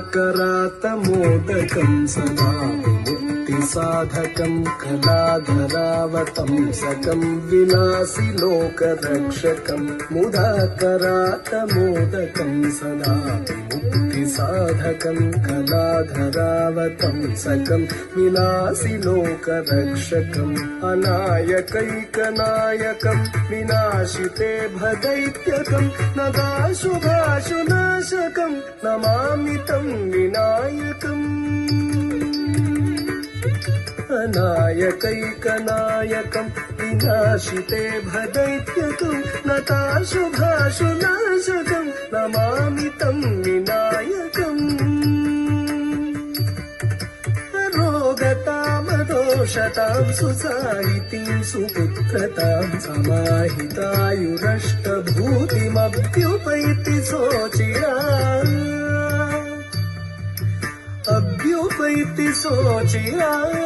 मुदाकरातमोदकं सदा विमुक्तिसाधकं कलाधरावतंसकं विलासिलोकरक्षकं मुदाकरातमोदकं सदा विमुक्तिसाधकं कलाधरावतंसकं विलासिलोकरक्षकम् अनायकैकनायकं विनाशिते भदैत्यकं नदाशुभाशुनाशकं नमामि तं विनायकम् अनायकैकनायकं विनाशिते भदैत्यकं नताशुभाशुनाशकं नमामि तं विनायकम् रोगतामदोषतां सुसाहितीं सुपुत्रतां समाहितायुरष्टभूतिमभ्युपैति सोचिरात् अभ्युपैति सोचिरात्